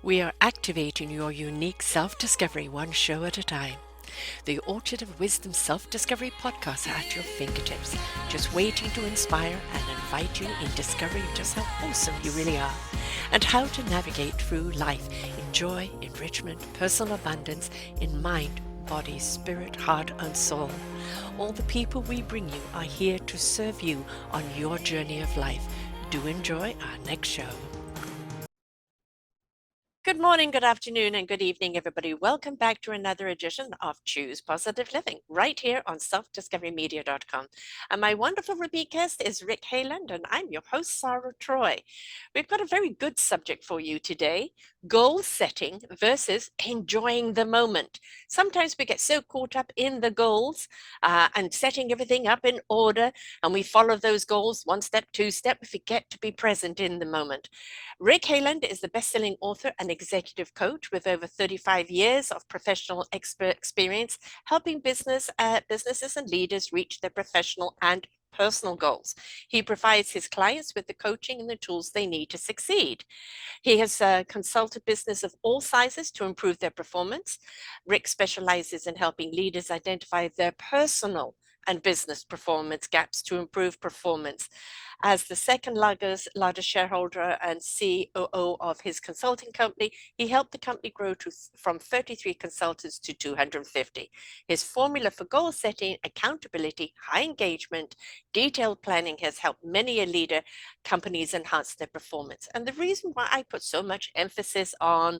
We are activating your unique self-discovery one show at a time. The Orchard of Wisdom Self-Discovery podcasts are at your fingertips, just waiting to inspire and invite you in discovering just how awesome you really are and how to navigate through life in joy, enrichment, personal abundance, in mind, body, spirit, heart, and soul. All the people we bring you are here to serve you on your journey of life. Do enjoy our next show. Good morning, good afternoon, and good evening, everybody. Welcome back to another edition of Choose Positive Living, right here on selfdiscoverymedia.com. And my wonderful repeat guest is Rick Heyland, and I'm your host, Sarah Troy. We've got a very good subject for you today, goal setting versus enjoying the moment. Sometimes we get so caught up in the goals and setting everything up in order, and we follow those goals one step, two step, we forget to be present in the moment. Rick Heyland is the best-selling author and executive coach with over 35 years of professional experience helping businesses and leaders reach their professional and personal goals. He provides his clients with the coaching and the tools they need to succeed. He has consulted business of all sizes to improve their performance. Rick specializes in helping leaders identify their personal and business performance gaps to improve performance. As the second largest shareholder and COO of his consulting company, he helped the company grow from 33 consultants to 250. His formula for goal setting, accountability, high engagement, detailed planning has helped many a leader companies enhance their performance. And the reason why I put so much emphasis on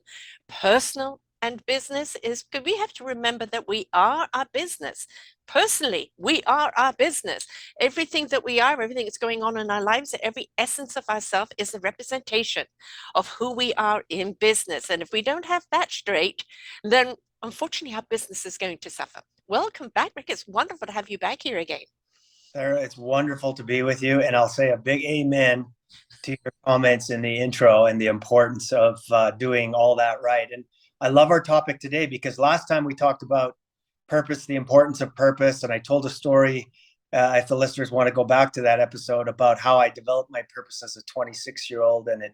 personal and business is because we have to remember that we are our business. Personally, we are our business. Everything that we are, everything that's going on in our lives, every essence of ourselves is a representation of who we are in business. And if we don't have that straight, then unfortunately our business is going to suffer. Welcome back, Rick. It's wonderful to have you back here again. Sarah, it's wonderful to be with you. And I'll say a big amen to your comments in the intro and the importance of doing all that right. And I love our topic today because last time we talked about purpose, the importance of purpose. And I told a story, if the listeners want to go back to that episode, about how I developed my purpose as a 26-year-old. And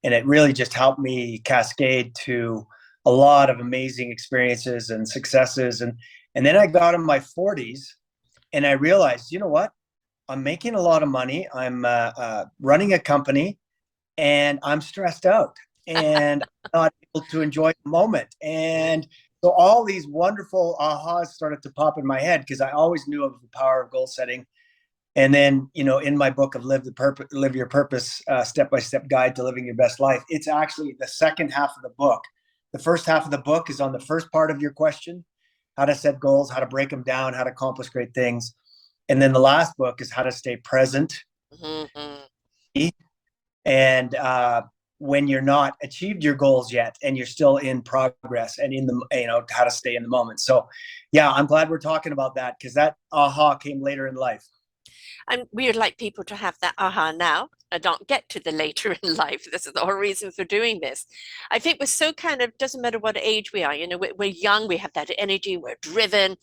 it really just helped me cascade to a lot of amazing experiences and successes. And then I got in my 40s and I realized, you know what? I'm making a lot of money. I'm running a company and I'm stressed out and I'm not able to enjoy the moment. And so all these wonderful ahas started to pop in my head because I always knew of the power of goal setting. And then, in my book of Live Your Purpose, Step-by-Step Guide to Living Your Best Life, it's actually the second half of the book. The first half of the book is on the first part of your question, how to set goals, how to break them down, how to accomplish great things. And then the last book is how to stay present. Mm-hmm. And when you're not achieved your goals yet and you're still in progress and in the, how to stay in the moment. So yeah, I'm glad we're talking about that because that aha came later in life. And we would like people to have that aha now and don't get to the later in life. This is the whole reason for doing this. I think we're so doesn't matter what age we are, we're young, we have that energy, we're driven,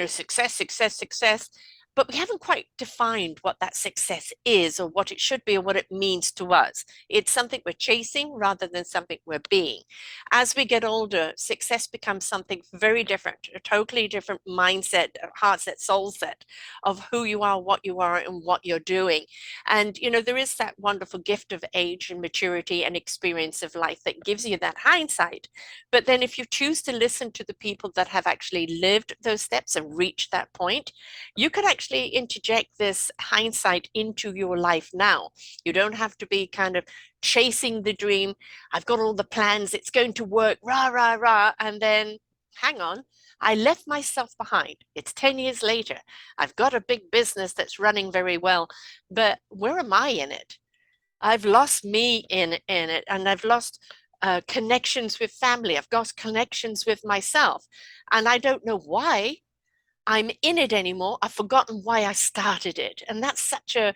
success, success, success. But we haven't quite defined what that success is or what it should be or what it means to us. It's something we're chasing rather than something we're being. As we get older, success becomes something very different, a totally different mindset, heart set, soul set of who you are, and what you're doing. And, there is that wonderful gift of age and maturity and experience of life that gives you that hindsight. But then if you choose to listen to the people that have actually lived those steps and reached that point, you could actually interject this hindsight into your life now. You don't have to be kind of chasing the dream. I've got all the plans. It's going to work, rah, rah, rah. And then hang on. I left myself behind. It's 10 years later. I've got a big business that's running very well, but where am I in it? I've lost me in it, and I've lost connections with family. I've lost connections with myself, and I don't know why I'm in it anymore. I've forgotten why I started it. And that's such a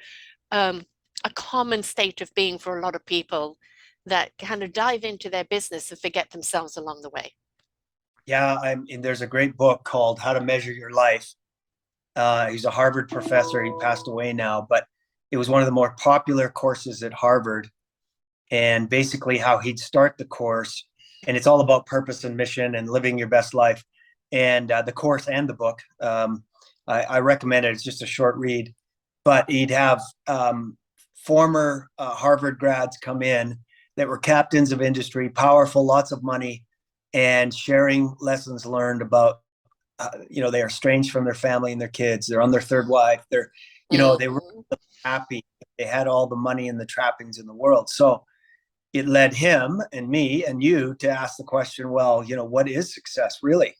common state of being for a lot of people that kind of dive into their business and forget themselves along the way. Yeah, there's a great book called How to Measure Your Life. He's a Harvard professor. He passed away now, but it was one of the more popular courses at Harvard. And basically how he'd start the course and it's all about purpose and mission and living your best life. And the course and the book, I recommend it. It's just a short read, but he'd have former Harvard grads come in that were captains of industry, powerful, lots of money, and sharing lessons learned about, they are estranged from their family and their kids. They're on their third wife. They were Mhm. happy. They had all the money and the trappings in the world. So it led him and me and you to ask the question, well, what is success really?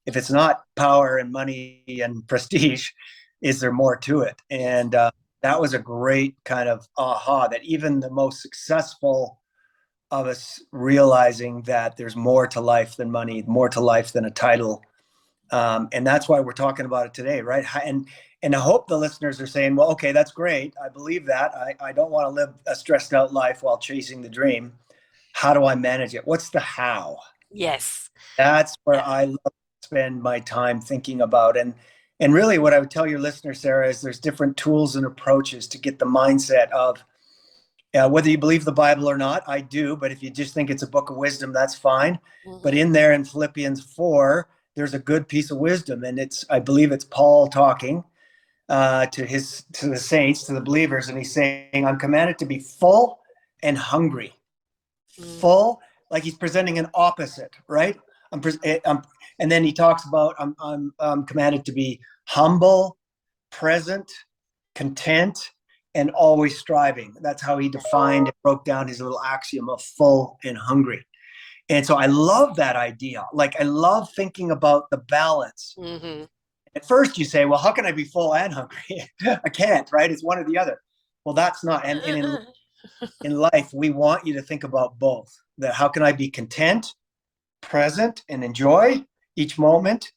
If it's not power and money and prestige, is there more to it? And that was a great kind of aha, that even the most successful of us realizing that there's more to life than money, more to life than a title. And that's why we're talking about it today, right? And I hope the listeners are saying, well, okay, that's great. I believe that. I don't want to live a stressed out life while chasing the dream. How do I manage it? What's the how? Yes. That's where Yeah. I love to spend my time thinking about. And really what I would tell your listener, Sarah, is there's different tools and approaches to get the mindset of whether you believe the Bible or not. I do, but if you just think it's a book of wisdom, that's fine. But Mhm. in there in Philippians 4, there's a good piece of wisdom, and I believe it's Paul talking to the saints, to the believers, and he's saying, "I'm commanded to be full and hungry." Mm. Full, like he's presenting an opposite, right? And then he talks about I'm commanded to be humble, present, content, and always striving. That's how he defined and broke down his little axiom of full and hungry. And so I love that idea. Like, I love thinking about the balance. Mhm. At first you say, well, how can I be full and hungry? I can't, right? It's one or the other. Well, that's not. And in life, we want you to think about both. That how can I be content, present, and enjoy each moment,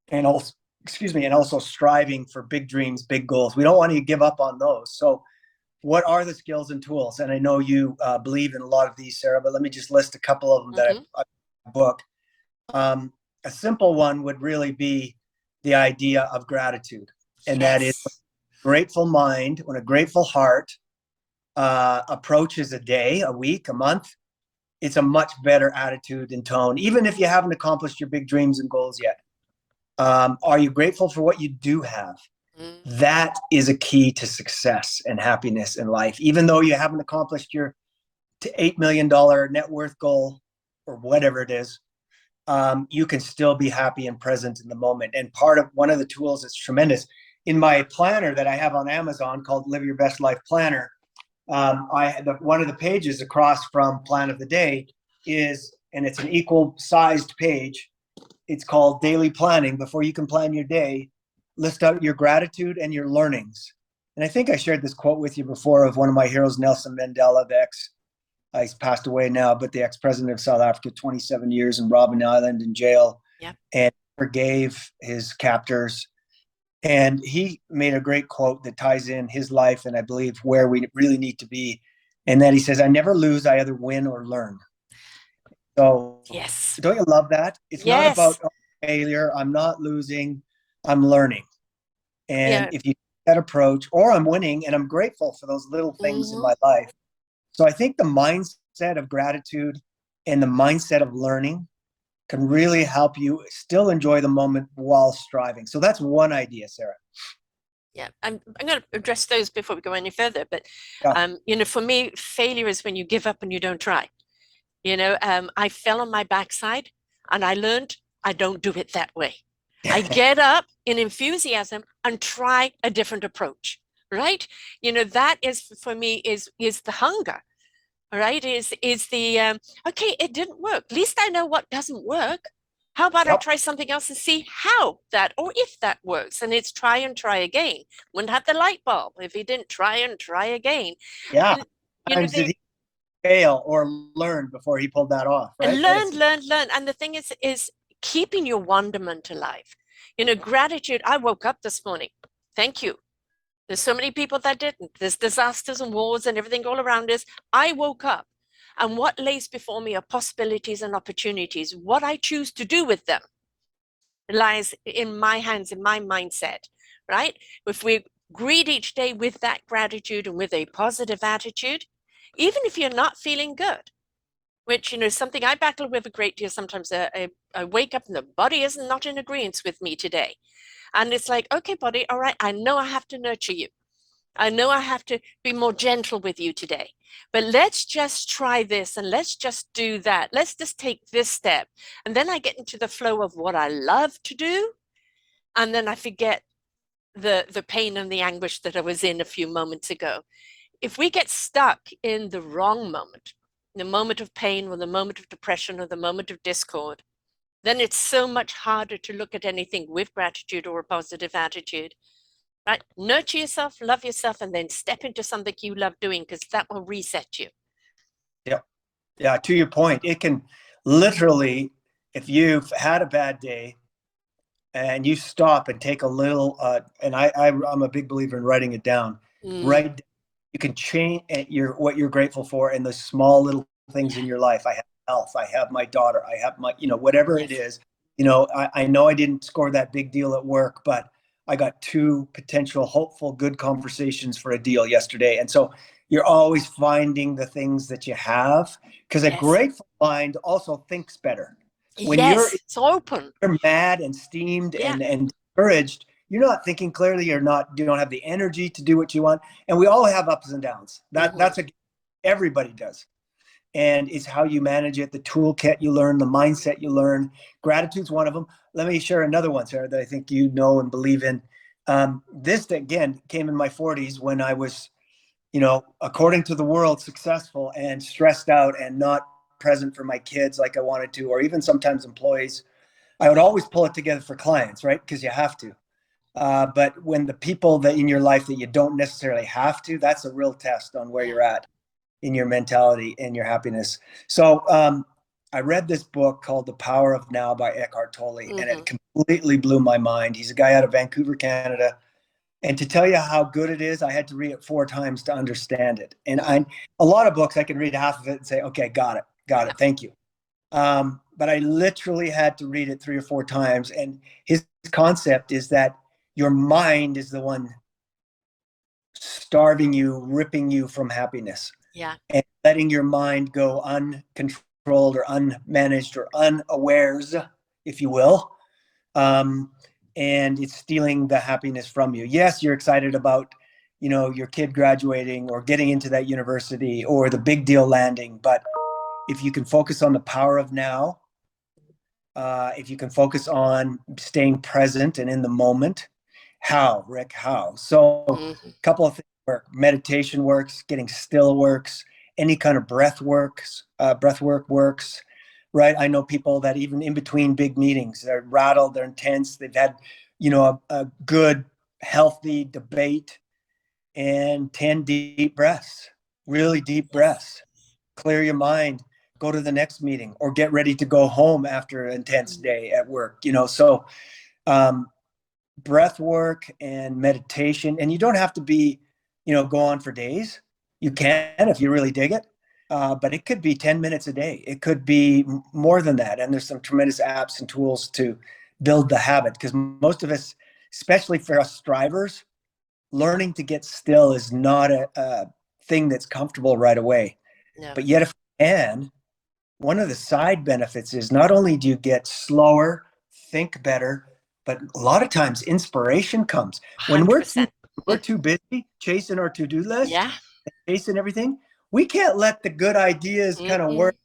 and also, excuse me, and also striving for big dreams, big goals. We don't want you to give up on those. So what are the skills and tools? And I know you believe in a lot of these, Sarah, but let me just list a couple of them that Mhm. I book. Um, a simple one would really be the idea of gratitude. And that is Yes. grateful mind, when a grateful heart approaches a day, a week, a month, it's a much better attitude and tone, even if you haven't accomplished your big dreams and goals yet. Are you grateful for what you do have? Mm. That is a key to success and happiness in life. Even though you haven't accomplished your $8 million net worth goal or whatever it is, you can still be happy and present in the moment. And part of one of the tools that's tremendous in my planner that I have on Amazon called Live Your Best Life Planner, one of the pages across from Plan of the Day is, and it's an equal sized page. It's called Daily Planning. Before you can plan your day, list out your gratitude and your learnings. And I think I shared this quote with you before of one of my heroes, Nelson Mandela, he's passed away now, but the ex-president of South Africa, 27 years in Robben Island in jail, Yep. and forgave his captors. And he made a great quote that ties in his life and I believe where we really need to be. And that he says, I never lose, I either win or learn. So Yes. don't you love that? It's not about Yes. failure. I'm not losing, I'm learning. And Yeah. if you take that approach, or I'm winning and I'm grateful for those little things in Mhm. my life. So I think the mindset of gratitude and the mindset of learning can really help you still enjoy the moment while striving. So that's one idea, Sarah. Yeah, I'm going to address those before we go any further. But Yeah. for me, failure is when you give up and you don't try. I fell on my backside and I learned I don't do it that way. I get up in enthusiasm and try a different approach, right? That is for me is the hunger, right? Is the okay, it didn't work. At least I know what doesn't work. How about I Yep. try something else and see how that or if that works? And it's try and try again. Wouldn't have the light bulb if he didn't try and try again. Yeah. And Times did the he fail or learn before he pulled that off, right? And learn, it's learn, learn. And the thing is keeping your wonderment alive. Gratitude. I woke up this morning. Thank you. There's so many people that didn't. There's disasters and wars and everything all around us. I woke up, and what lays before me are possibilities and opportunities. What I choose to do with them lies in my hands, in my mindset, right? If we greet each day with that gratitude and with a positive attitude, even if you're not feeling good, which, something I battle with a great deal sometimes. I wake up and the body is not in agreement with me today. And it's like, okay, body, all right, I know I have to nurture you. I know I have to be more gentle with you today, but let's just try this and let's just do that. Let's just take this step. And then I get into the flow of what I love to do. And then I forget the pain and the anguish that I was in a few moments ago. If we get stuck in the wrong moment, the moment of pain or the moment of depression or the moment of discord, then it's so much harder to look at anything with gratitude or a positive attitude. Right? Nurture yourself, love yourself, and then step into something you love doing because that will reset you. Yeah. Yeah. To your point, it can literally, if you've had a bad day and you stop and take a little, I'm a big believer in writing it down. Write, you can change what you're grateful for in the small little things in your life. I have health. I have my daughter. I have my, whatever it is. I know I didn't score that big deal at work, but I got two potential hopeful good conversations for a deal yesterday. And so you're always finding the things that you have, because a grateful mind also thinks better. When Yes, it's open. You're mad and steamed and discouraged, you're not thinking clearly. You don't have the energy to do what you want. And we all have ups and downs. Everybody does. And it's how you manage it, the toolkit you learn, the mindset you learn. Gratitude's one of them. Let me share another one, Sarah, that I think you know and believe in. This, again, came in my 40s when I was, according to the world, successful and stressed out and not present for my kids like I wanted to, or even sometimes employees. I would always pull it together for clients, right? Because you have to. But when the people that in your life that you don't necessarily have to, that's a real test on where you're at in your mentality and your happiness. So I read this book called The Power of Now by Eckhart Tolle, and it completely blew my mind. He's a guy out of Vancouver, Canada. And to tell you how good it is, I had to read it 4 times to understand it. And a lot of books, I can read half of it and say, okay, got it, thank you. But I literally had to read it 3 or 4 times. And his concept is that your mind is the one starving you, ripping you from happiness. Yeah. And letting your mind go uncontrolled or unmanaged or unawares, if you will. And it's stealing the happiness from you. Yes, you're excited about, your kid graduating or getting into that university or the big deal landing. But if you can focus on the power of now, if you can focus on staying present and in the moment, Rick? So a couple of things work. Meditation works, getting still works, any kind of breath work works, right? I know people that even in between big meetings, they're rattled, they're intense, they've had, a good, healthy debate, and 10 deep breaths, really deep breaths, clear your mind, go to the next meeting or get ready to go home after an intense day at work, so breath work and meditation. And you don't have to be, go on for days. You can if you really dig it. But it could be 10 minutes a day. It could be more than that. And there's some tremendous apps and tools to build the habit, because most of us, especially for us strivers, learning to get still is not a thing that's comfortable right away. No. But yet, if you can, one of the side benefits is not only do you get slower, think better, but a lot of times inspiration comes. 100%. When we're too busy chasing our to-do list, chasing everything, we can't let the good ideas kind of work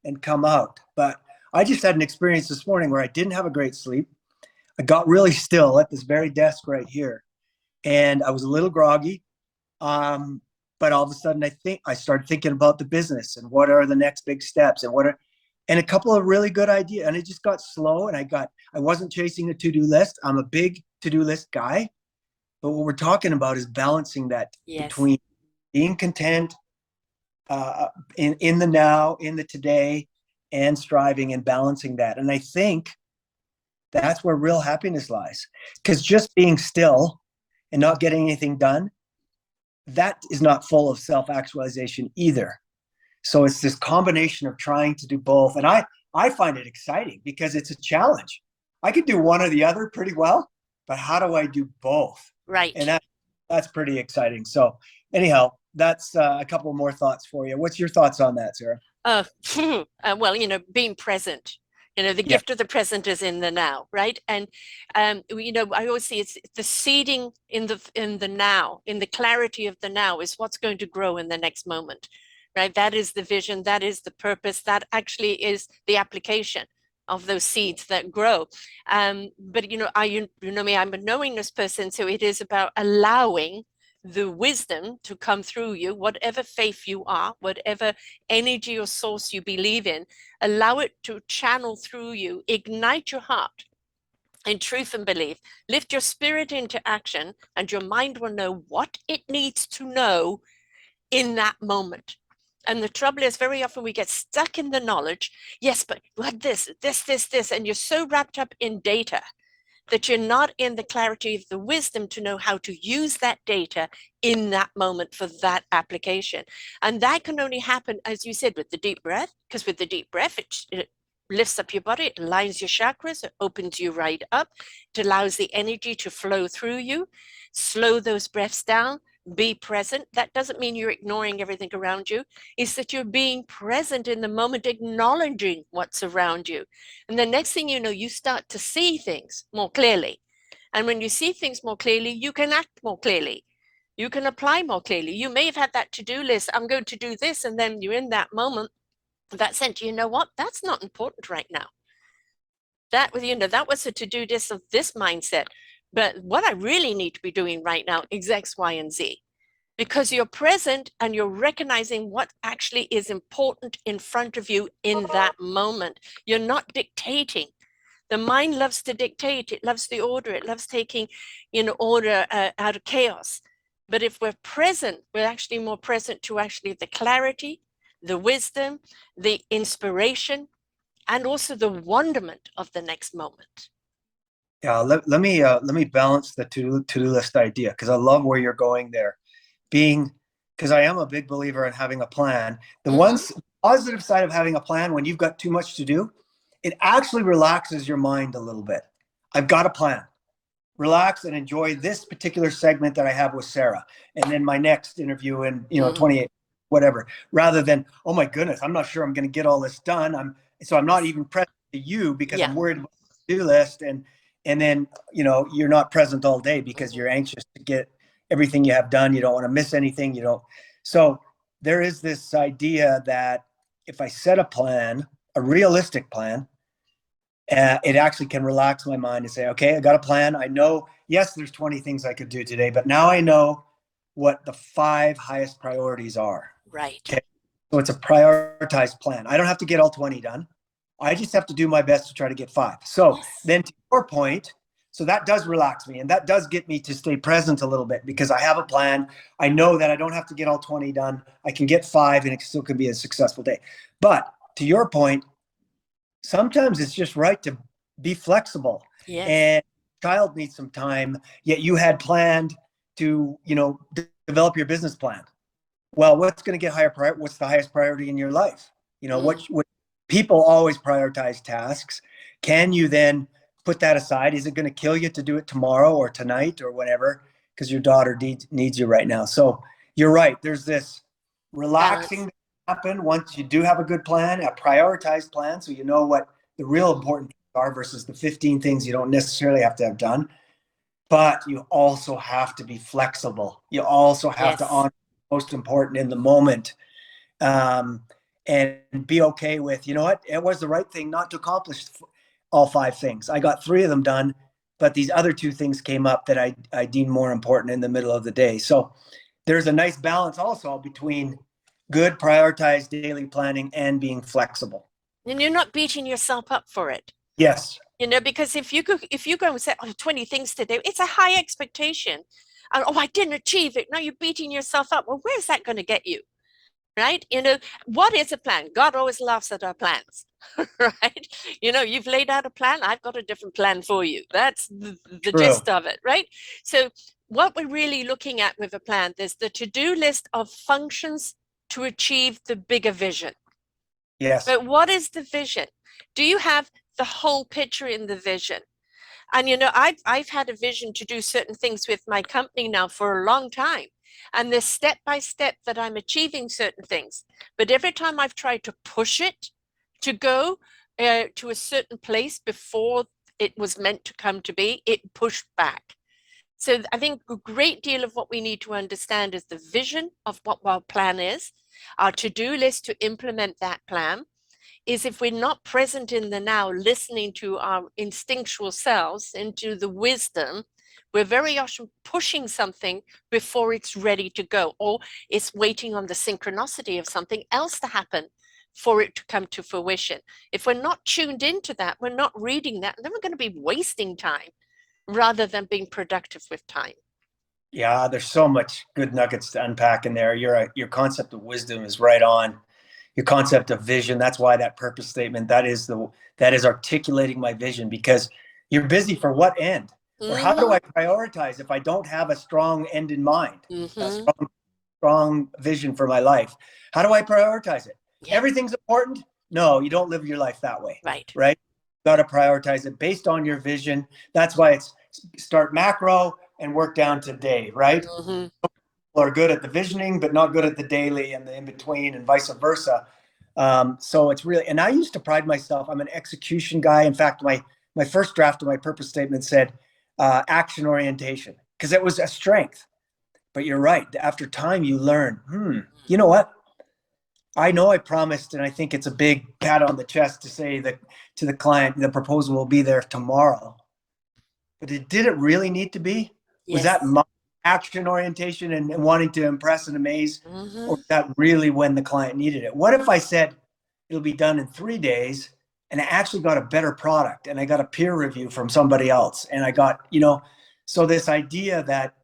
and come out. But I just had an experience this morning where I didn't have a great sleep. I got really still at this very desk right here, and I was a little groggy. But all of a sudden, I started thinking about the business and what are the next big steps and a couple of really good ideas. And it just got slow, and I wasn't chasing a to-do list. I'm a big to-do list guy, but what we're talking about is balancing that between being content in the now, in the today, and striving and balancing that. And I think that's where real happiness lies, because just being still and not getting anything done, that is not full of self-actualization either. So it's this combination of trying to do both. And I find it exciting because it's a challenge. I could do one or the other pretty well, but how do I do both? Right. And that's pretty exciting. So anyhow, that's a couple more thoughts for you. What's your thoughts on that, Sarah? Well, being present. The Yeah. gift of the present is in the now, right? And I always see it's the seeding in the now, in the clarity of the now, is what's going to grow in the next moment, right? That is the vision, that is the purpose, that actually is the application of those seeds that grow. But you know me, I'm a knowingness person, so it is about allowing the wisdom to come through you, whatever faith you are, whatever energy or source you believe in, allow it to channel through you, ignite your heart in truth and belief, lift your spirit into action, and your mind will know what it needs to know in that moment. And the trouble is, very often we get stuck in the knowledge. Yes, but what this, and you're so wrapped up in data that you're not in the clarity of the wisdom to know how to use that data in that moment for that application. And that can only happen, as you said, with the deep breath, because with the deep breath, it lifts up your body, it aligns your chakras, it opens you right up, it allows the energy to flow through you. Slow those breaths down, be present. That doesn't mean you're ignoring everything around you. It's that you're being present in the moment, acknowledging what's around you. And the next thing you know, you start to see things more clearly. And when you see things more clearly, you can act more clearly. You can apply more clearly. You may have had that to-do list. I'm going to do this. And then you're in that moment that sense, you know what? That's not important right now. That was a to-do list of this mindset. But what I really need to be doing right now is X, Y, and Z. Because you're present and you're recognizing what actually is important in front of you in that moment. You're not dictating. The mind loves to dictate. It loves the order. It loves taking, order out of chaos. But if we're present, we're actually more present to actually the clarity, the wisdom, the inspiration, and also the wonderment of the next moment. Yeah, let me balance the to-do list idea because I love where you're going there. Being because I am a big believer in having a plan. The one positive side of having a plan when you've got too much to do, it actually relaxes your mind a little bit. I've got a plan. Relax and enjoy this particular segment that I have with Sarah, and then my next interview in 28, whatever. Rather than, oh my goodness, I'm not sure I'm going to get all this done. I'm not even present to you because I'm worried about the to-do list, and then you're not present all day because you're anxious to get everything you have done. You don't want to miss anything. You don't. So there is this idea that if I set a plan, a realistic plan, it actually can relax my mind and say, okay, I got a plan. I know, yes, there's 20 things I could do today, but now I know what the 5 highest priorities are. Right. Okay. So it's a prioritized plan. I don't have to get all 20 done. I just have to do my best to try to get 5. So then to your point, so that does relax me and that does get me to stay present a little bit because I have a plan. I know that I don't have to get all 20 done. I can get 5 and it still can be a successful day. But to your point, sometimes it's just right to be flexible. Yes. And child needs some time, yet you had planned to, develop your business plan. Well, what's going to get higher priority? What's the highest priority in your life? What people always prioritize tasks. Can you then put that aside? Is it going to kill you to do it tomorrow or tonight or whenever? Because your daughter needs you right now. So you're right. There's this relaxing happen once you do have a good plan, a prioritized plan, so you know what the real important things are versus the 15 things you don't necessarily have to have done. But you also have to be flexible. You also have to honor what's most important in the moment, and be okay with, what, it was the right thing not to accomplish all 5 things. I got 3 of them done, but these other 2 things came up that I deem more important in the middle of the day. So there's a nice balance also between good prioritized daily planning and being flexible. And you're not beating yourself up for it. Yes. Because if you go and say, 20 things to do, it's a high expectation. And, I didn't achieve it. Now you're beating yourself up. Well, where's that going to get you? Right? What is a plan? God always laughs at our plans, right? You've laid out a plan. I've got a different plan for you. That's the gist of it, right? So what we're really looking at with a plan, there's the to-do list of functions to achieve the bigger vision. Yes. But what is the vision? Do you have the whole picture in the vision? And I've had a vision to do certain things with my company now for a long time. And there's step by step that I'm achieving certain things. But every time I've tried to push it to go to a certain place before it was meant to come to be, it pushed back. So I think a great deal of what we need to understand is the vision of what our plan is, our to-do list to implement that plan, is if we're not present in the now, listening to our instinctual selves, into the wisdom, we're very often pushing something before it's ready to go, or it's waiting on the synchronicity of something else to happen for it to come to fruition. If we're not tuned into that, we're not reading that, then we're going to be wasting time rather than being productive with time. Yeah, there's so much good nuggets to unpack in there. Your concept of wisdom is right on. Your concept of vision, that's why that purpose statement, that is articulating my vision, because you're busy for what end? Or how do I prioritize if I don't have a strong end in mind, a strong vision for my life? How do I prioritize it? Yeah. Everything's important? No, you don't live your life that way. Right? You got to prioritize it based on your vision. That's why it's start macro and work down to day, right? Are good at the visioning, but not good at the daily and the in between, and vice versa. So it's really, and I used to pride myself. I'm an execution guy. In fact, my first draft of my purpose statement said action orientation, because it was a strength. But you're right. After time, you learn. You know what? I know I promised, and I think it's a big pat on the chest to say that to the client, the proposal will be there tomorrow. But did it really need to be? Yes. Was that my action orientation and wanting to impress and amaze, or was that really when the client needed it? What if I said it'll be done in 3 days, and I actually got a better product, and I got a peer review from somebody else, and I got, so this idea that,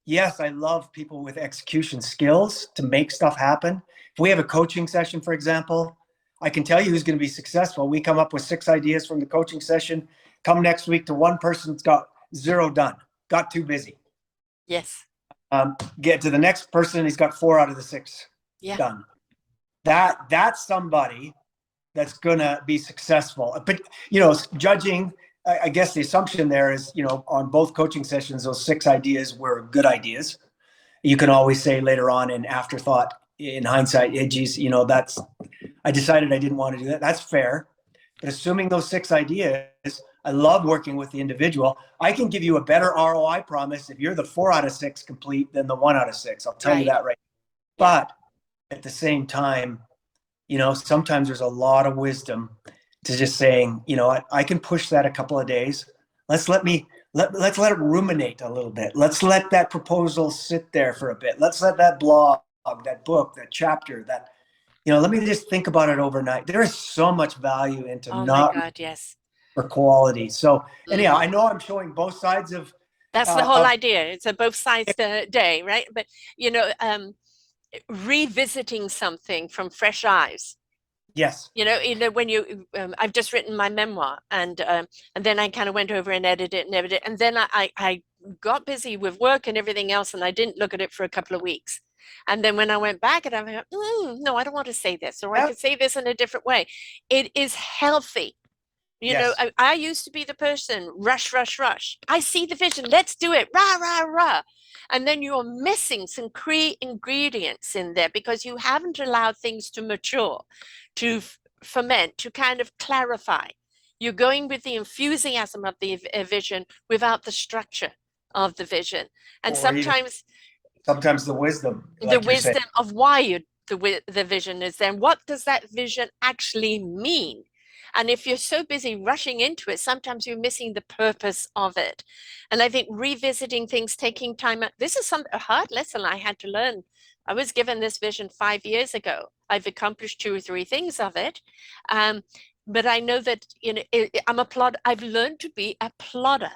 yes, I love people with execution skills to make stuff happen. If we have a coaching session, for example, I can tell you who's going to be successful. We come up with 6 ideas from the coaching session. Come next week to one person's got 0 done, got too busy. Yes. Get to the next person, he's got 4 out of the 6 done. That's somebody that's gonna be successful. But judging, I guess the assumption there is, on both coaching sessions, those 6 ideas were good ideas. You can always say later on in afterthought, in hindsight, hey, geez, I decided I didn't want to do that. That's fair. But assuming those 6 ideas, I love working with the individual. I can give you a better ROI promise if you're the 4 out of 6 complete than the 1 out of 6. I'll tell you that right. But at the same time, sometimes there's a lot of wisdom to just saying, I can push that a couple of days. Let's let it ruminate a little bit. Let's let that proposal sit there for a bit. Let's let that blog, that book, that chapter, that, let me just think about it overnight. There is so much value into for quality. So anyhow, I know I'm showing both sides of. That's the whole idea. It's a both sides day, right? But revisiting something from fresh eyes. Yes. When I've just written my memoir, and then I kind of went over and edited it, and then I got busy with work and everything else, and I didn't look at it for a couple of weeks. And then when I went back, and I went, no, I don't want to say this, or I could say this in a different way. It is healthy. I used to be the person, rush, rush, rush. I see the vision. Let's do it. Rah, rah, rah. And then you're missing some key ingredients in there because you haven't allowed things to mature, to ferment, to kind of clarify. You're going with the enthusiasm of the vision without the structure of the vision. And sometimes the wisdom. The wisdom of why the vision is there. And what does that vision actually mean? And if you're so busy rushing into it, sometimes you're missing the purpose of it. And I think revisiting things, taking time out, this is a hard lesson I had to learn. I was given this vision 5 years ago. I've accomplished 2 or 3 things of it. But I know that I'm a plodder. I've learned to be a plodder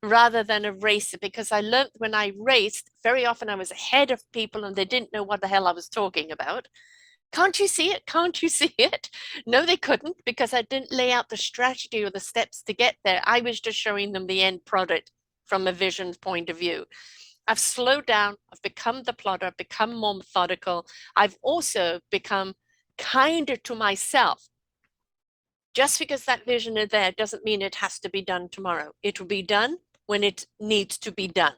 rather than a racer, because I learned when I raced, very often I was ahead of people and they didn't know what the hell I was talking about. Can't you see it? Can't you see it? No, they couldn't, because I didn't lay out the strategy or the steps to get there. I was just showing them the end product from a vision point of view. I've slowed down. I've become the plodder, become more methodical. I've also become kinder to myself. Just because that vision is there doesn't mean it has to be done tomorrow. It will be done when it needs to be done.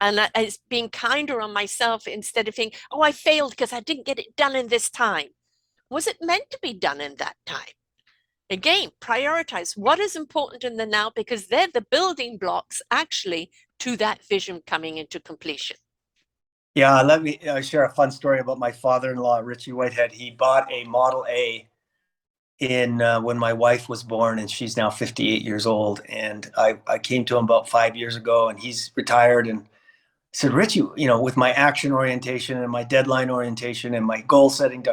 And it's being kinder on myself instead of thinking, oh, I failed because I didn't get it done in this time. Was it meant to be done in that time? Again, prioritize what is important in the now, because they're the building blocks actually to that vision coming into completion. Yeah, let me share a fun story about my father-in-law, Richie Whitehead. He bought a Model A in when my wife was born, and she's now 58 years old. And I came to him about 5 years ago, and he's retired, and said, Richie, with my action orientation and my deadline orientation and my goal setting,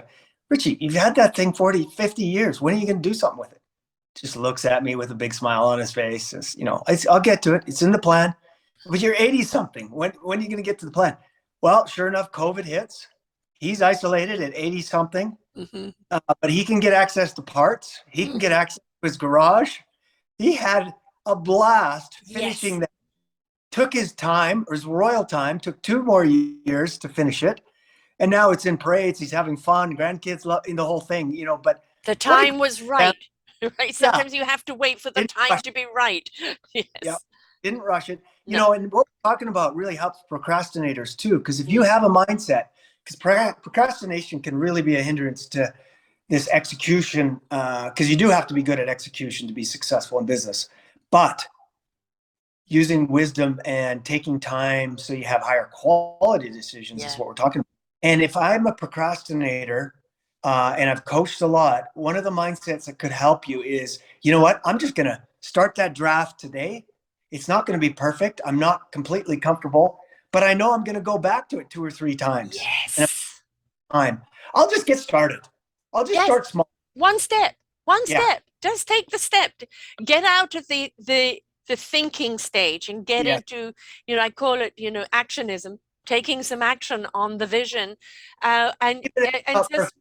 Richie, you've had that thing 40, 50 years. When are you going to do something with it? Just looks at me with a big smile on his face. Says, I'll get to it. It's in the plan. But you're 80 something. When are you going to get to the plan? Well, sure enough, COVID hits. He's isolated at 80 something, Mm-hmm. but he can get access to parts. He can get access to his garage. He had a blast finishing Yes. that. Took his time, or his royal time, took 2 more years to finish it. And now it's in parades. He's having fun. Grandkids love in the whole thing, but The what a time was man. right. Right. Yeah, Sometimes you have to wait for the didn't time rush to be right. it. Yeah, Yes. didn't rush it. No. And what we're talking about really helps procrastinators too, because if you Mm. have a mindset, because procrastination can really be a hindrance to this execution, because you do have to be good at execution to be successful in business. But using wisdom and taking time so you have higher quality decisions is Yeah. what we're talking about. And if I'm a procrastinator, and I've coached a lot, one of the mindsets that could help you is, you know what? I'm just going to start that draft today. It's not going to be perfect. I'm not completely comfortable, but I know I'm going to go back to it 2 or 3 times. And Yes. time, I'll just get started. I'll just Yes. start small. One step. One Yeah. step. Just take the step. Get out of the thinking stage and get Yeah. into, I call it, actionism, taking some action on the vision, and just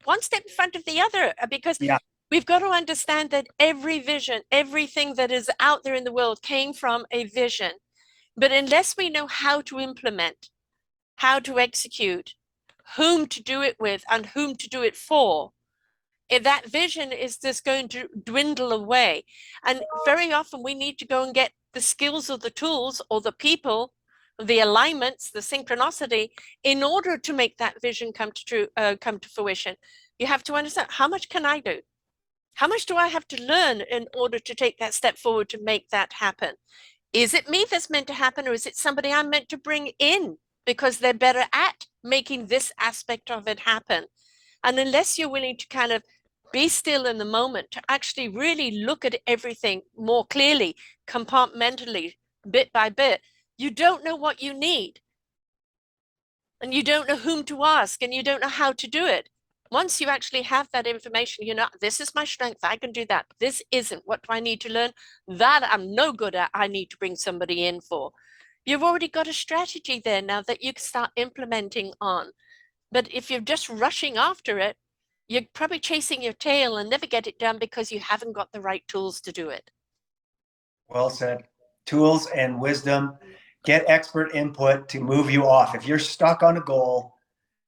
one step in front of the other, because Yeah. we've got to understand that every vision, everything that is out there in the world came from a vision. But unless we know how to implement, how to execute, whom to do it with, and whom to do it for, that vision is just going to dwindle away. And very often we need to go and get the skills or the tools or the people, the alignments, the synchronicity, in order to make that vision come to fruition. You have to understand, how much can I do? How much do I have to learn in order to take that step forward to make that happen? Is it me that's meant to happen, or is it somebody I'm meant to bring in because they're better at making this aspect of it happen? And unless you're willing to kind of be still in the moment, to actually really look at everything more clearly, compartmentally, bit by bit, you don't know what you need. And you don't know whom to ask, and you don't know how to do it. Once you actually have that information, this is my strength, I can do that. This isn't. What do I need to learn? That I'm no good at, I need to bring somebody in for. You've already got a strategy there now that you can start implementing on. But if you're just rushing after it, you're probably chasing your tail and never get it done because you haven't got the right tools to do it. Well said. Tools and wisdom. Get expert input to move you off. If you're stuck on a goal,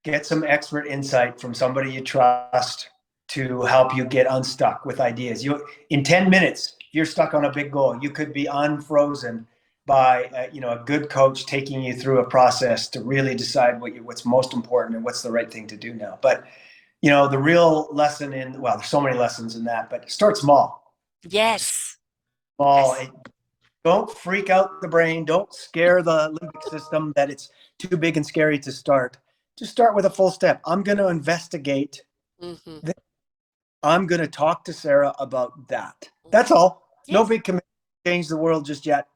get some expert insight from somebody you trust to help you get unstuck with ideas. In 10 minutes, if you're stuck on a big goal, you could be unfrozen by a good coach taking you through a process to really decide what's most important and what's the right thing to do now. But the real lesson there's so many lessons in that, but start small. Yes. Small. Yes. Don't freak out the brain. Don't scare the limbic system that it's too big and scary to start. Just start with a full step. I'm going to investigate. Mm-hmm. I'm going to talk to Sarah about that. That's all. No Yes. big commitment to change the world just yet.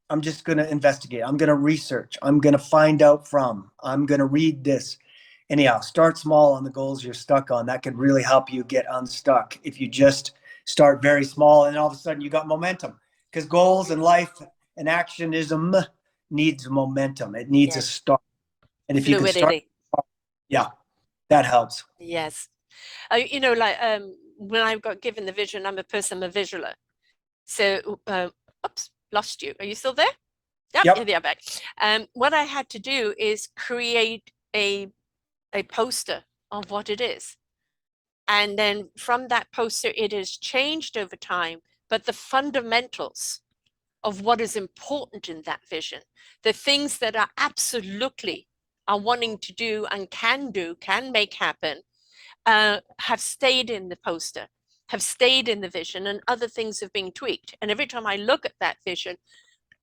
I'm just going to investigate. I'm going to research. I'm going to find out from. I'm going to read this. Anyhow, start small on the goals you're stuck on. That could really help you get unstuck if you just start very small and all of a sudden you got momentum. Because goals and life and actionism needs momentum. It needs a Yes. start. And if you can start, Fluidity. yeah, that helps. Yes. When I got given the vision, I'm a visualer. So, oops, lost you. Are you still there? Yep, yeah, Yep. yeah, back. What I had to do is create a poster of what it is. And then from that poster, it has changed over time, but the fundamentals of what is important in that vision, the things that are absolutely are wanting to do and can make happen, have stayed in the poster, have stayed in the vision, and other things have been tweaked. And every time I look at that vision,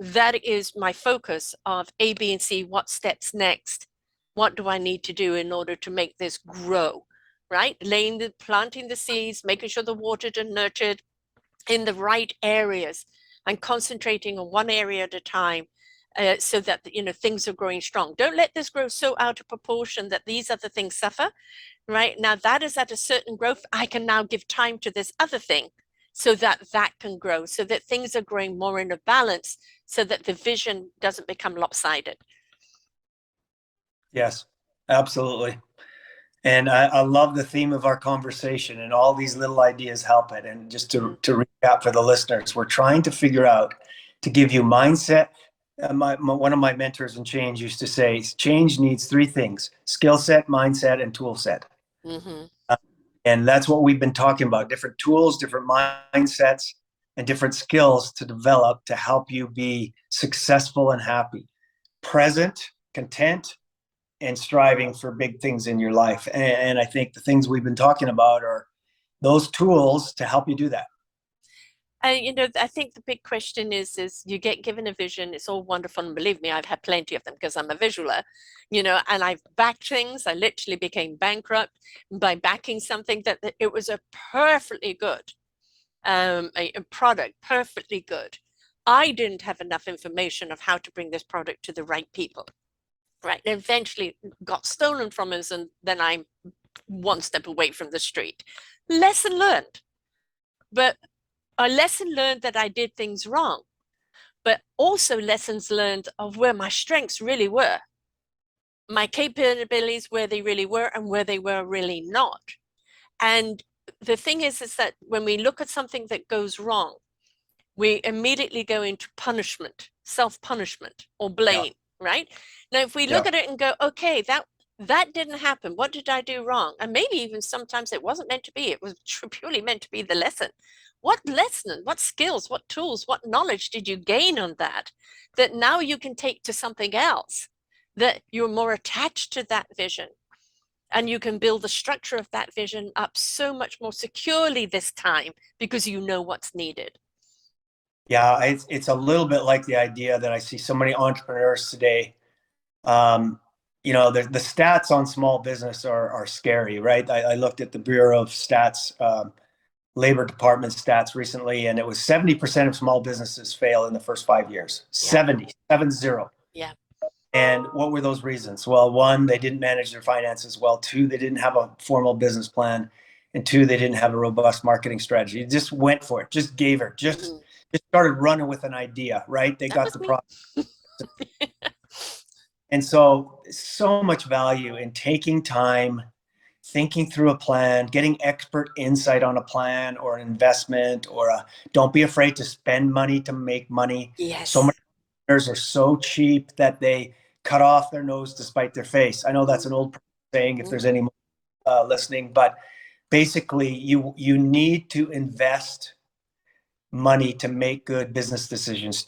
that is my focus of A, B, and C. What steps next? What do I need to do in order to make this grow? Right? Planting the seeds, making sure they're watered and nurtured in the right areas, and concentrating on one area at a time, so that things are growing strong. Don't let this grow so out of proportion that these other things suffer. Right now, that is at a certain growth. I can now give time to this other thing so that that can grow, so that things are growing more in a balance, so that the vision doesn't become lopsided. Yes, absolutely. And I love the theme of our conversation, and all these little ideas help it. And just to recap for the listeners, we're trying to figure out to give you mindset. One of my mentors in change used to say, change needs three things: skill set, mindset, and tool set. Mm-hmm. And that's what we've been talking about: different tools, different mindsets, and different skills to develop to help you be successful and happy, present, content, and striving for big things in your life. And I think the things we've been talking about are those tools to help you do that. I think the big question is you get given a vision. It's all wonderful, and believe me, I've had plenty of them because I'm a visualer, and I've backed things. I literally became bankrupt by backing something that it was a perfectly good a product, perfectly good. I didn't have enough information of how to bring this product to the right people. Right. And eventually got stolen from us, and then I'm one step away from the street. Lesson learned. But a lesson learned that I did things wrong, but also lessons learned of where my strengths really were, my capabilities, where they really were, and where they were really not. And the thing is that when we look at something that goes wrong, we immediately go into punishment, self-punishment, or blame, right? Now, if we look at it and go, okay, that didn't happen. What did I do wrong? And maybe even sometimes it wasn't meant to be. It was purely meant to be the lesson. What lesson, what skills, what tools, what knowledge did you gain on that now you can take to something else, that you're more attached to that vision, and you can build the structure of that vision up so much more securely this time because you know what's needed. Yeah, it's a little bit like the idea that I see so many entrepreneurs today. The stats on small business are scary, right? I looked at the Bureau of Stats, Labor Department stats recently, and it was 70% of small businesses fail in the first 5 years. Yeah. 70. Yeah. And what were those reasons? Well, one, they didn't manage their finances well. Two, they didn't have a formal business plan. And two, they didn't have a robust marketing strategy. Just went for it, just gave her, just started running with an idea, right? They got the product. And so much value in taking time, thinking through a plan, getting expert insight on a plan or an investment, or don't be afraid to spend money to make money. Yes. So many entrepreneurs are so cheap that they cut off their nose to spite their face. I know that's an old saying, if there's any listening, but basically you need to invest money to make good business decisions,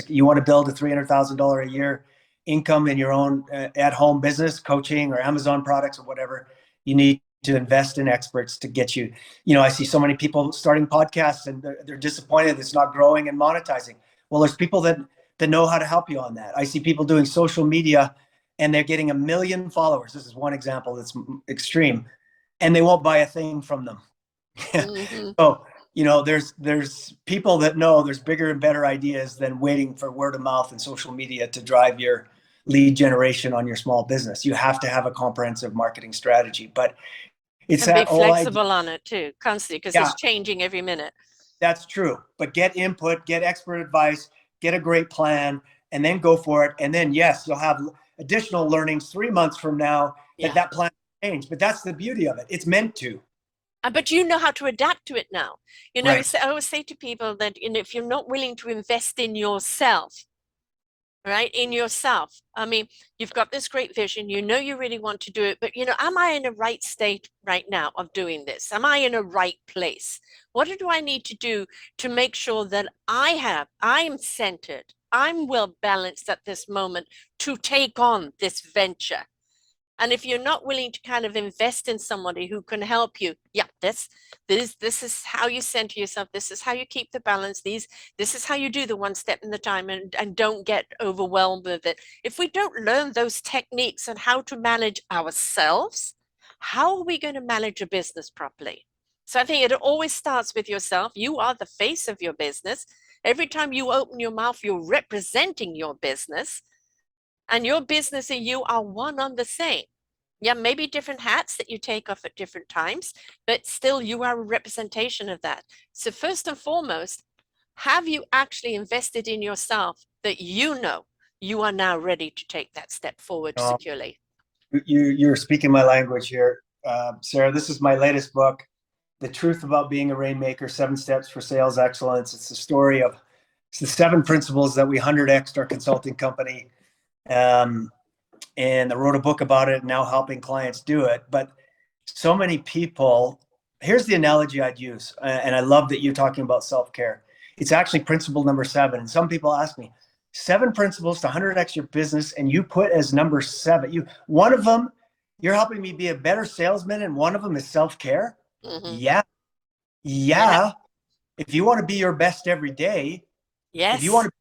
you want to build a $300,000 a year income in your own at-home business, coaching or Amazon products or whatever. You need to invest in experts to get you. I see so many people starting podcasts and they're disappointed it's not growing and monetizing. Well, there's people that know how to help you on that. I see people doing social media and they're getting 1 million followers. This is one example that's extreme, and they won't buy a thing from them. So, there's people that know there's bigger and better ideas than waiting for word of mouth and social media to drive your lead generation on your small business. You have to have a comprehensive marketing strategy, but it's and that be flexible on it too, constantly, because it's changing every minute. That's true. But get input, get expert advice, get a great plan, and then go for it. And then, yes, you'll have additional learnings 3 months from now that plan changed. But that's the beauty of it. It's meant to. But you know how to adapt to it now. Right. I always say to people that if you're not willing to invest in yourself, right? In yourself. I mean, you've got this great vision, you know you really want to do it, but am I in a right state right now of doing this? Am I in a right place? What do I need to do to make sure that I'm centered, I'm well balanced at this moment to take on this venture? And if you're not willing to kind of invest in somebody who can help you, yeah, this is how you center yourself. This is how you keep the balance. This is how you do the one step in the time, and don't get overwhelmed with it. If we don't learn those techniques on how to manage ourselves, how are we going to manage a business properly? So I think it always starts with yourself. You are the face of your business. Every time you open your mouth, you're representing your business, and your business and you are one on the same. Yeah, maybe different hats that you take off at different times, but still you are a representation of that. So first and foremost, have you actually invested in yourself that you know you are now ready to take that step forward Um, securely? you're speaking my language here, Sarah. This is my latest book, The Truth About Being a Rainmaker: 7 Steps for Sales Excellence. It's the 7 principles that we 100x'd our consulting company. And I wrote a book about it, now helping clients do it. But so many people, here's the analogy I'd use, and I love that you're talking about self-care. It's actually principle number 7. And some people ask me, 7 principles to 100x your business, and you put as number 7. One of them, you're helping me be a better salesman, and one of them is self-care. Mm-hmm. Yeah. Yeah. Yeah. If you want to be your best every day, if you want Yes. to,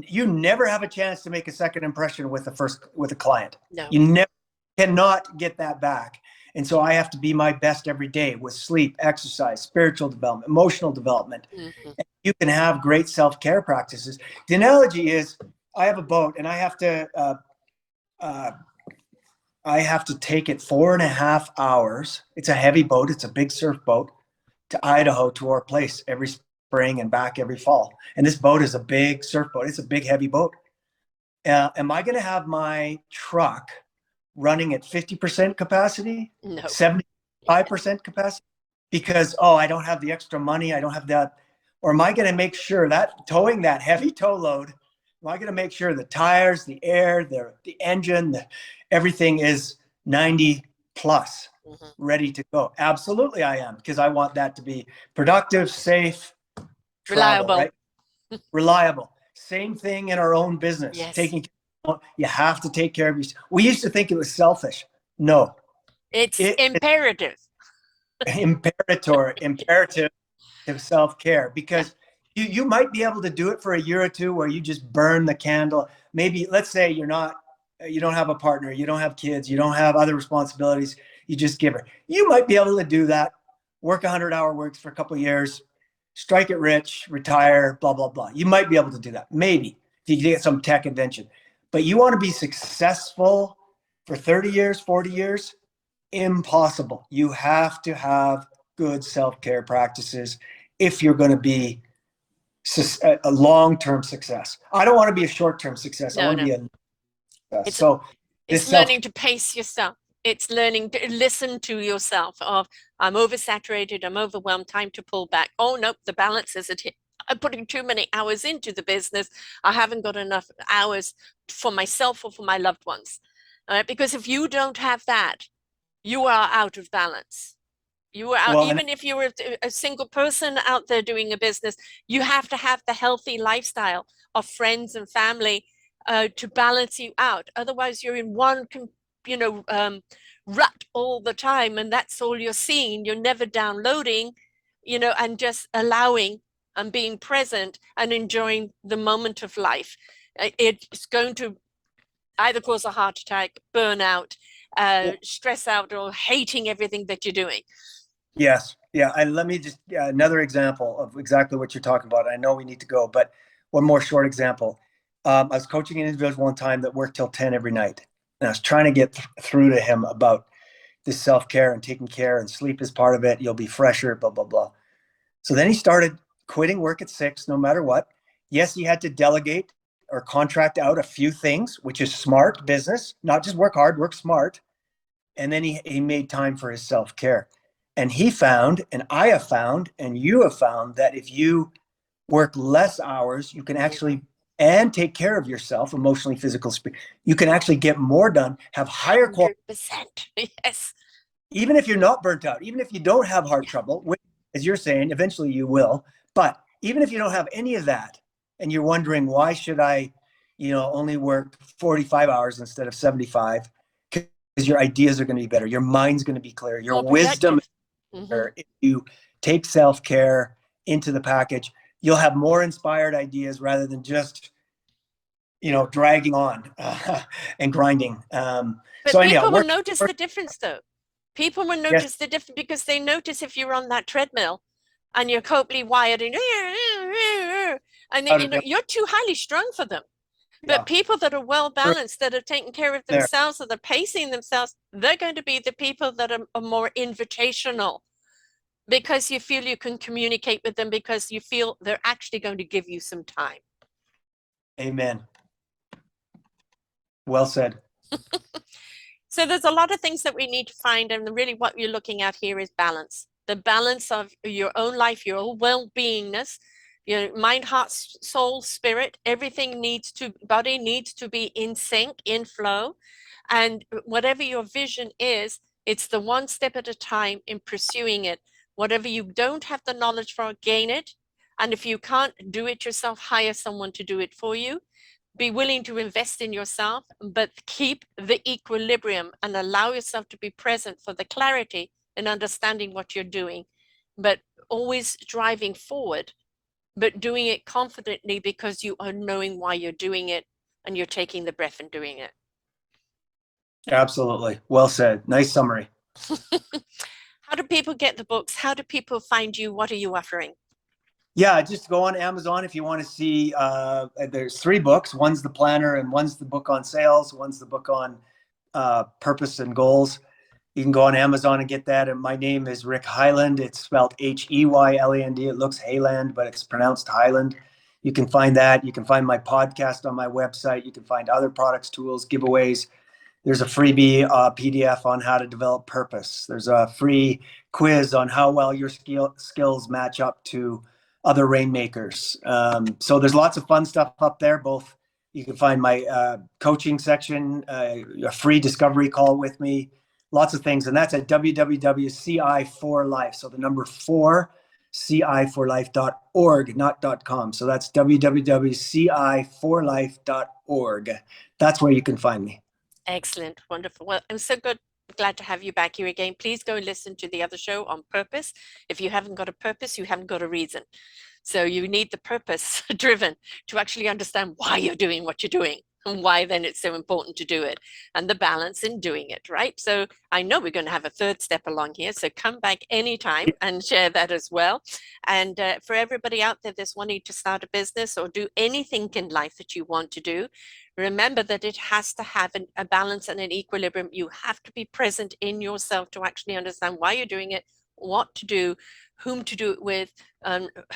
you never have a chance to make a second impression with a client. No. You never cannot get that back. And so I have to be my best every day with sleep, exercise, spiritual development, emotional development. Mm-hmm. You can have great self-care practices. The analogy is, I have a boat and I have to take it 4.5 hours. It's a heavy boat. It's a big surf boat, to Idaho, to our place, every spring and back every fall. And this boat is a big surf boat. It's a big, heavy boat. Am I going to have my truck running at 50% capacity, No. 75% capacity? Because, oh, I don't have the extra money. I don't have that. Or am I going to make sure that towing that heavy tow load, am I going to make sure the tires, the air, the engine, everything is 90 plus, Mm-hmm. ready to go? Absolutely, I am, because I want that to be productive, safe travel, Reliable. right? Reliable. Same thing in our own business. Yes. You have to take care of yourself. We used to think it was selfish. No, It's it's imperative. imperative of self-care, Yeah. because you might be able to do it for a year or two where you just burn the candle. Maybe, let's say you don't have a partner, you don't have kids, you don't have other responsibilities, you just give her. You might be able to do that, work 100-hour works for a couple of years, strike it rich, retire, blah, blah, blah. You might be able to do that, maybe, if you get some tech invention. But you want to be successful for 30 years, 40 years? Impossible. You have to have good self-care practices if you're going to be a long-term success. I don't want to be a short-term success. I No, want to no. be a success. It's So it's this self, learning to pace yourself. It's learning to listen to yourself of, I'm oversaturated, I'm overwhelmed, time to pull back. Oh, nope, the balance isn't here. I'm putting too many hours into the business. I haven't got enough hours for myself or for my loved ones. All right? Because if you don't have that, you are out of balance. You are out, well, and even if you're a single person out there doing a business, you have to have the healthy lifestyle of friends and family to balance you out. Otherwise, you're in one, you know, rut all the time, and that's all you're seeing. You're never downloading, and just allowing and being present and enjoying the moment of life. It's going to either cause a heart attack, burnout, stress out, or hating everything that you're doing. yes, yeah. And let me just, another example of exactly what you're talking about. I know we need to go, but one more short example. I was coaching an individual one time that worked till 10 every night. And I was trying to get through to him about this self-care and taking care, and sleep is part of it. You'll be fresher, blah, blah, blah. So then he started quitting work at 6, no matter what. Yes, he had to delegate or contract out a few things, which is smart business, not just work hard, work smart. And then he made time for his self-care. And he found, and I have found, and you have found, that if you work less hours, you can actually and take care of yourself emotionally, physically, you can actually get more done, have higher quality. 100%. Yes. Even if you're not burnt out, even if you don't have heart trouble, which, as you're saying, eventually you will. But even if you don't have any of that, and you're wondering why should I, only work 45 hours instead of 75, because your ideas are going to be better, your mind's going to be clear, your More wisdom productive. is better. If you take self-care into the package, you'll have more inspired ideas rather than just dragging on and grinding. But So anyhow, people will notice the difference, though. People will yes, notice the difference because they notice if you're on that treadmill and you're coatley wired and you're too highly strung for them. yeah, But people that are well balanced, that are taking care of there. themselves, that are pacing themselves, they're going to be the people that are more invitational because you feel you can communicate with them, because you feel they're actually going to give you some time. Amen. Well said. So there's a lot of things that we need to find, and really what you're looking at here is balance. The balance of your own life, your own well-beingness, your mind, heart, soul, spirit, everything body needs to be in sync, in flow. And whatever your vision is, it's the one step at a time in pursuing it. Whatever you don't have the knowledge for, gain it. And if you can't do it yourself, hire someone to do it for you. Be willing to invest in yourself, but keep the equilibrium and allow yourself to be present for the clarity and understanding what you're doing, but always driving forward, but doing it confidently because you are knowing why you're doing it and you're taking the breath and doing it. Absolutely. Well said. Nice summary. How do people get the books? How do people find you? What are you offering? Yeah, just go on Amazon if you want to see. There's 3 books. One's the planner, and one's the book on sales. One's the book on purpose and goals. You can go on Amazon and get that. And my name is Rick Heyland. It's spelled Heyland. It looks Heyland, but it's pronounced Highland. You can find that. You can find my podcast on my website. You can find other products, tools, giveaways. There's a freebie PDF on how to develop purpose. There's a free quiz on how well your skills match up to other rainmakers. So there's lots of fun stuff up there. Both you can find my coaching section, a free discovery call with me, lots of things. And that's at www.ci4life. So the number 4, ci4life.org, not .com. So that's www.ci4life.org. That's where you can find me. Excellent. Wonderful. Well, I'm so glad to have you back here again. Please go and listen to the other show on purpose. If you haven't got a purpose, you haven't got a reason. So you need the purpose driven to actually understand why you're doing what you're doing and why then it's so important to do it, and the balance in doing it, right? So I know we're going to have a third step along here. So come back anytime and share that as well. And for everybody out there that's wanting to start a business or do anything in life that you want to do, remember that it has to have a balance and an equilibrium. You have to be present in yourself to actually understand why you're doing it, what to do, whom to do it with,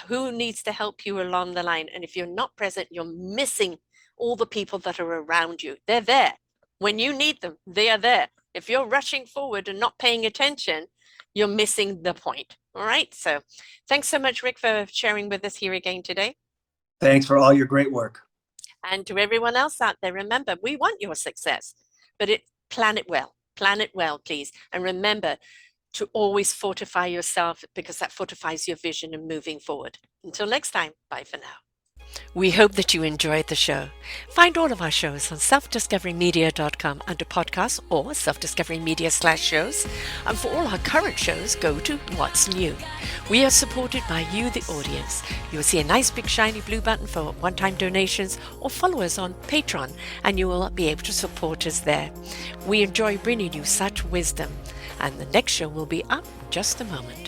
who needs to help you along the line. And if you're not present, you're missing all the people that are around you. They're there. When you need them, they are there. If you're rushing forward and not paying attention, you're missing the point. All right. So thanks so much, Rick, for sharing with us here again today. Thanks for all your great work. And to everyone else out there, remember, we want your success, but plan it well, please. And remember to always fortify yourself, because that fortifies your vision and moving forward. Until next time, bye for now. We hope that you enjoyed the show. Find all of our shows on selfdiscoverymedia.com under podcasts or self-discovery-media/shows. And for all our current shows, go to What's New. We are supported by you, the audience. You'll see a nice big shiny blue button for one-time donations, or follow us on Patreon and you will be able to support us there. We enjoy bringing you such wisdom. And the next show will be up in just a moment.